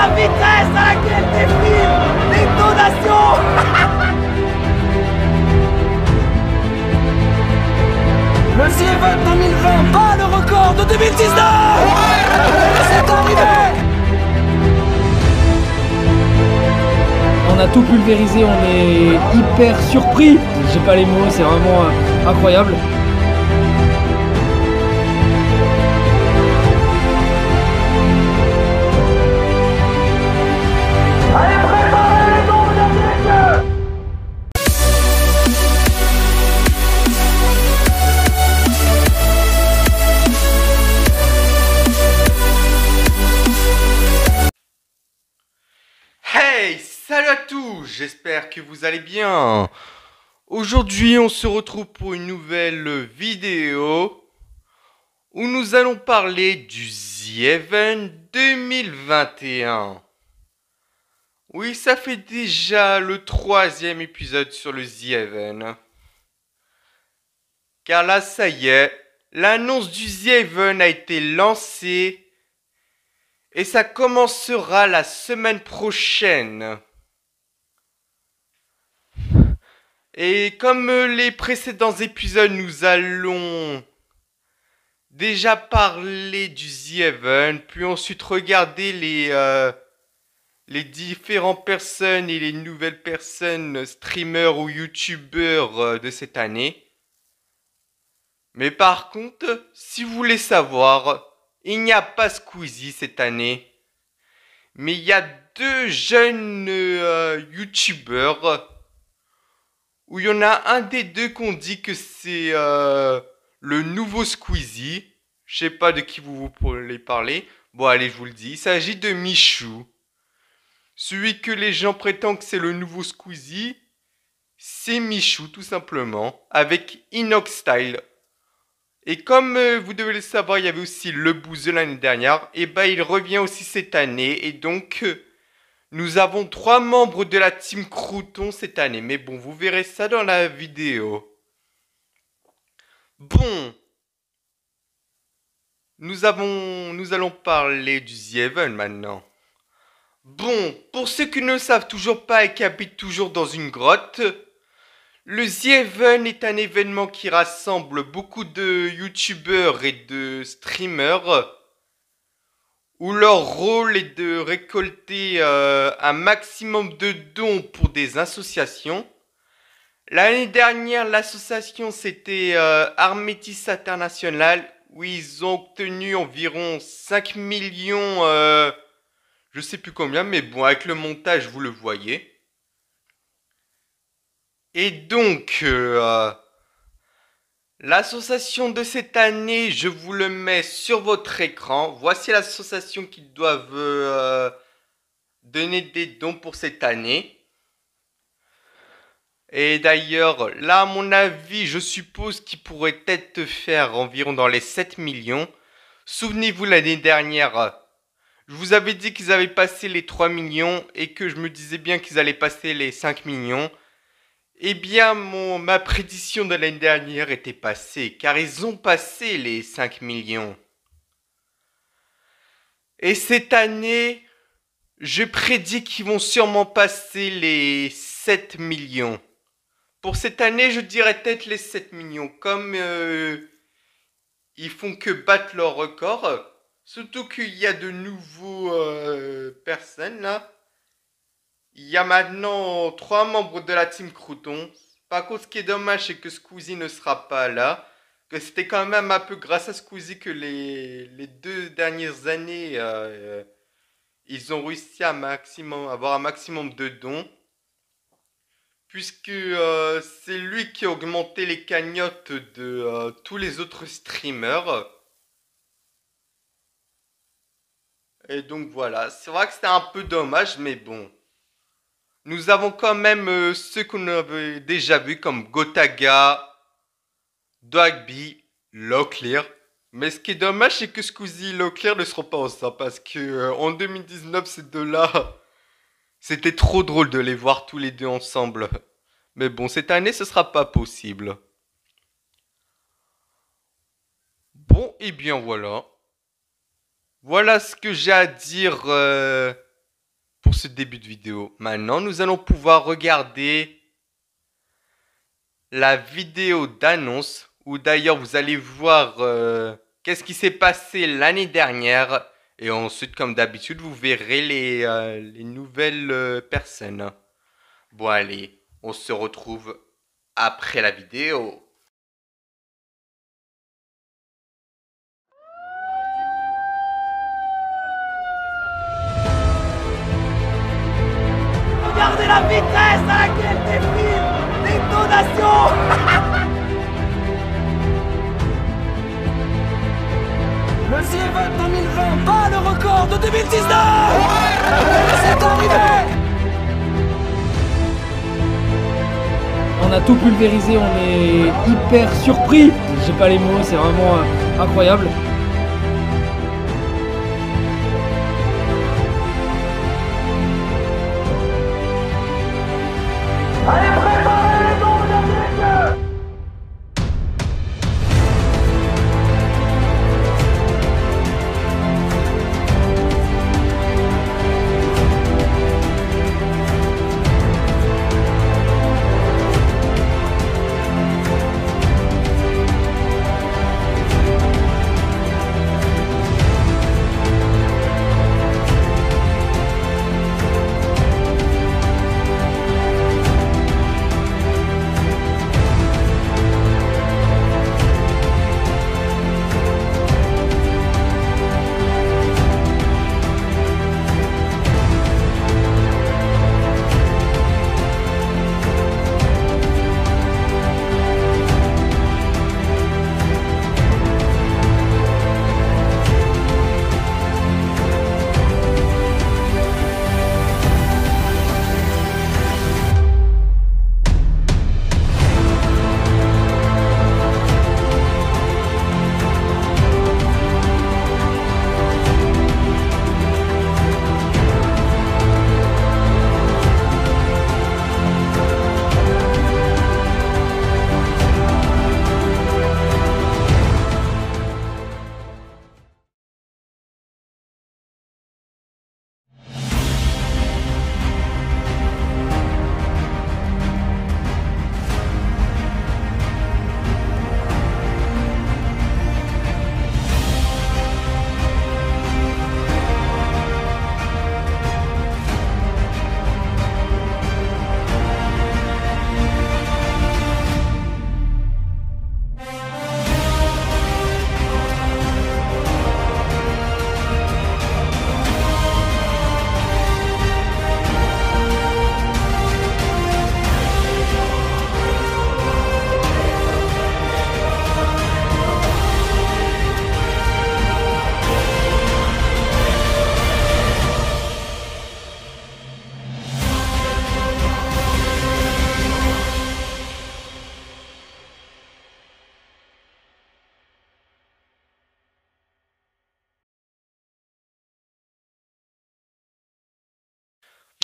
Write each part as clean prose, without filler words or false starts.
la vitesse à laquelle défile l'intonation. Le CF 2020 bat le record de 2019. C'est arrivé. On a tout pulvérisé, on est hyper surpris. J'ai pas les mots, c'est vraiment incroyable. Allez, préparez les noms, mesdames et messieurs. Hey, salut à tous, j'espère que vous allez bien. Aujourd'hui, on se retrouve pour une nouvelle vidéo où nous allons parler du The Event 2021. Oui, ça fait déjà le 3e épisode sur le The Event. Car là, ça y est, l'annonce du The Event a été lancée. Et ça commencera la semaine prochaine. Et comme les précédents épisodes, nous allons déjà parler du The Event, puis ensuite regarder les différentes personnes et les nouvelles personnes, streamers ou youtubeurs de cette année. Mais par contre, si vous voulez savoir, il n'y a pas Squeezie cette année, mais il y a deux jeunes youtubeurs où il y en a un des deux qu'on dit que c'est le nouveau Squeezie. Je sais pas de qui vous voulez parler. Bon allez, je vous le dis, il s'agit de Michou. Celui que les gens prétendent que c'est le nouveau Squeezie, c'est Michou tout simplement, avec Inox Style. Et comme vous devez le savoir, il y avait aussi le Bouzeux l'année dernière. Et bah il revient aussi cette année. Et donc nous avons 3 membres de la team Crouton cette année. Mais bon, vous verrez ça dans la vidéo. Bon. Nous allons parler du The Event maintenant. Bon, pour ceux qui ne le savent toujours pas et qui habitent toujours dans une grotte, le The Event est un événement qui rassemble beaucoup de youtubeurs et de streamers où leur rôle est de récolter un maximum de dons pour des associations. L'année dernière, l'association c'était Armétis International où ils ont obtenu environ 5 millions, je sais plus combien, mais bon, avec le montage, vous le voyez. Et donc, l'association de cette année, je vous le mets sur votre écran. Voici l'association qui doivent donner des dons pour cette année. Et d'ailleurs, là, à mon avis, je suppose qu'ils pourraient peut-être faire environ dans les 7 millions. Souvenez-vous, l'année dernière, je vous avais dit qu'ils avaient passé les 3 millions et que je me disais bien qu'ils allaient passer les 5 millions. Eh bien, ma prédiction de l'année dernière était passée, car ils ont passé les 5 millions. Et cette année, je prédis qu'ils vont sûrement passer les 7 millions. Pour cette année, je dirais peut-être les 7 millions, comme ils font que battre leur record. Surtout qu'il y a de nouveaux personnes là. Il y a maintenant 3 membres de la team Crouton. Par contre, ce qui est dommage, c'est que Squeezie ne sera pas là. Que c'était quand même un peu grâce à Squeezie que les 2 dernières années, ils ont réussi à avoir un maximum de dons. Puisque c'est lui qui a augmenté les cagnottes de tous les autres streamers. Et donc voilà, c'est vrai que c'était un peu dommage, mais bon. Nous avons quand même ceux qu'on avait déjà vus comme Gotaga, Dogby, Locklear. Mais ce qui est dommage, c'est que Squeezie et Locklear ne seront pas ensemble. Parce que en 2019, ces deux-là, c'était trop drôle de les voir tous les deux ensemble. Mais bon, cette année, ce sera pas possible. Bon, et bien voilà. Voilà ce que j'ai à dire pour ce début de vidéo. Maintenant, nous allons pouvoir regarder la vidéo d'annonce où d'ailleurs vous allez voir qu'est-ce qui s'est passé l'année dernière. Et ensuite, comme d'habitude, vous verrez les nouvelles personnes. Bon, allez, on se retrouve après la vidéo. Regardez la vitesse à laquelle défile l'intonation. Le The Event 2020 bat le record de 2019. C'est arrivé. On a tout pulvérisé, on est hyper surpris. J'ai pas les mots, c'est vraiment incroyable. Allez, préparez les noms, mesdames et messieurs.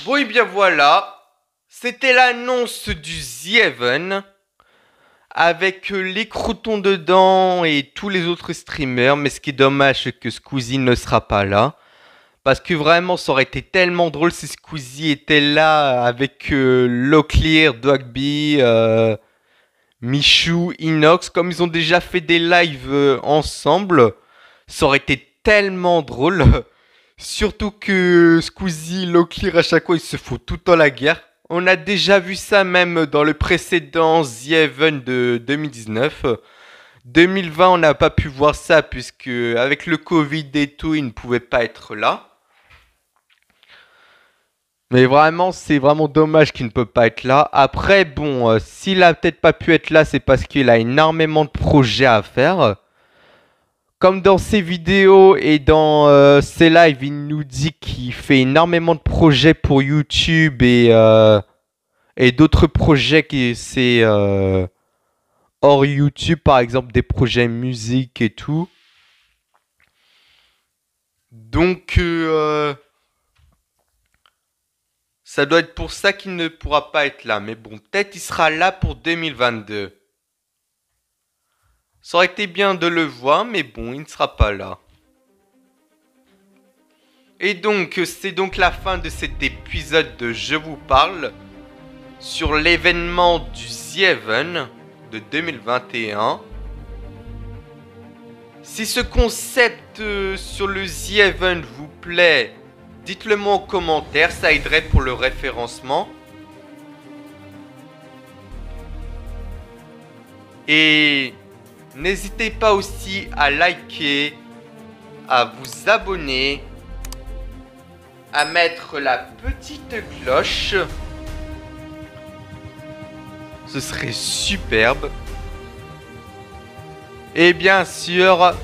Bon et bien voilà, c'était l'annonce du The Event avec les croutons dedans et tous les autres streamers. Mais ce qui est dommage, c'est que Squeezie ne sera pas là. Parce que vraiment, ça aurait été tellement drôle si Squeezie était là avec Locklear, Dogby, Michou, Inox. Comme ils ont déjà fait des lives ensemble, ça aurait été tellement drôle. Surtout que Squeezie, Locklear, à chaque fois, ils se foutent tout le temps la guerre. On a déjà vu ça même dans le précédent The Event de 2019. 2020, on n'a pas pu voir ça puisque avec le Covid et tout, ils ne pouvaient pas être là. Mais vraiment, c'est vraiment dommage qu'il ne peut pas être là. Après, bon, s'il a peut-être pas pu être là, c'est parce qu'il a énormément de projets à faire. Comme dans ses vidéos et dans ses lives, il nous dit qu'il fait énormément de projets pour YouTube et d'autres projets qui c'est hors YouTube, par exemple des projets musique et tout. Donc ça doit être pour ça qu'il ne pourra pas être là. Mais bon, peut-être il sera là pour 2022. Ça aurait été bien de le voir, mais bon, il ne sera pas là. Et donc, c'est donc la fin de cet épisode de Je vous parle sur l'événement du The Even de 2021. Si ce concept sur le The Even vous plaît, dites-le moi en commentaire, ça aiderait pour le référencement. Et n'hésitez pas aussi à liker, à vous abonner, à mettre la petite cloche. Ce serait superbe. Et bien sûr,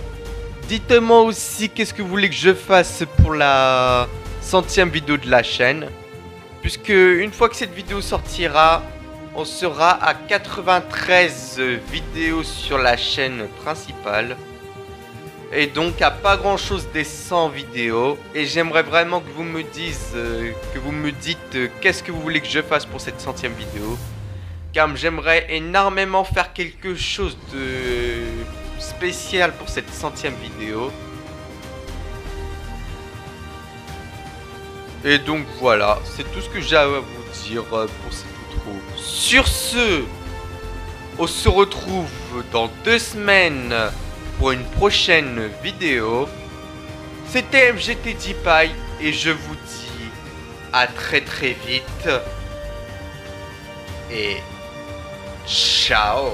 dites-moi aussi qu'est-ce que vous voulez que je fasse pour la 100e vidéo de la chaîne. Puisque une fois que cette vidéo sortira, on sera à 93 vidéos sur la chaîne principale. Et donc à pas grand chose des 100 vidéos. Et j'aimerais vraiment que vous me dites qu'est-ce que vous voulez que je fasse pour cette 100e vidéo. Car j'aimerais énormément faire quelque chose de spécial pour cette 100e vidéo. Et donc voilà, c'est tout ce que j'ai à vous dire pour cette outro. Sur ce, on se retrouve dans 2 semaines pour une prochaine vidéo. C'était MGT Deepie et je vous dis à très vite. Et ciao.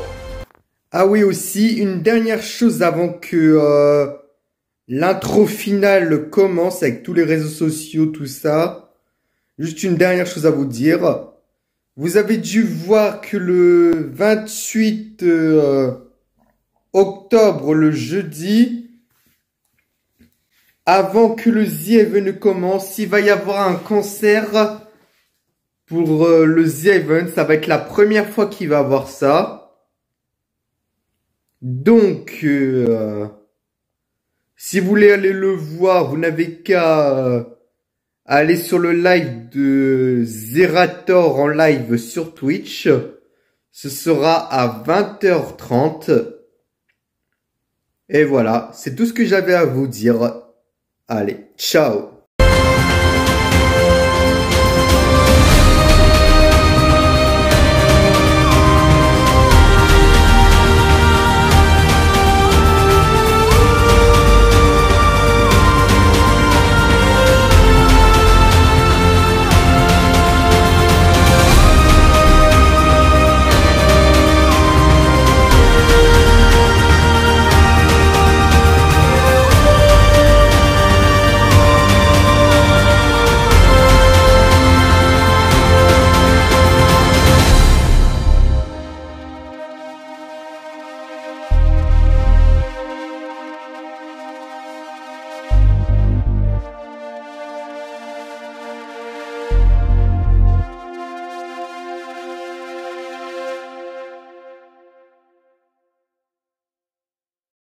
Ah oui, aussi, une dernière chose avant que l'intro finale commence avec tous les réseaux sociaux, tout ça. Juste une dernière chose à vous dire. Vous avez dû voir que le 28 octobre, le jeudi, avant que le The Even commence, il va y avoir un concert pour le The Even. Ça va être la première fois qu'il va avoir ça. Donc, si vous voulez aller le voir, vous n'avez qu'à aller sur le live de Zerator en live sur Twitch. Ce sera à 20h30. Et voilà, c'est tout ce que j'avais à vous dire. Allez, ciao!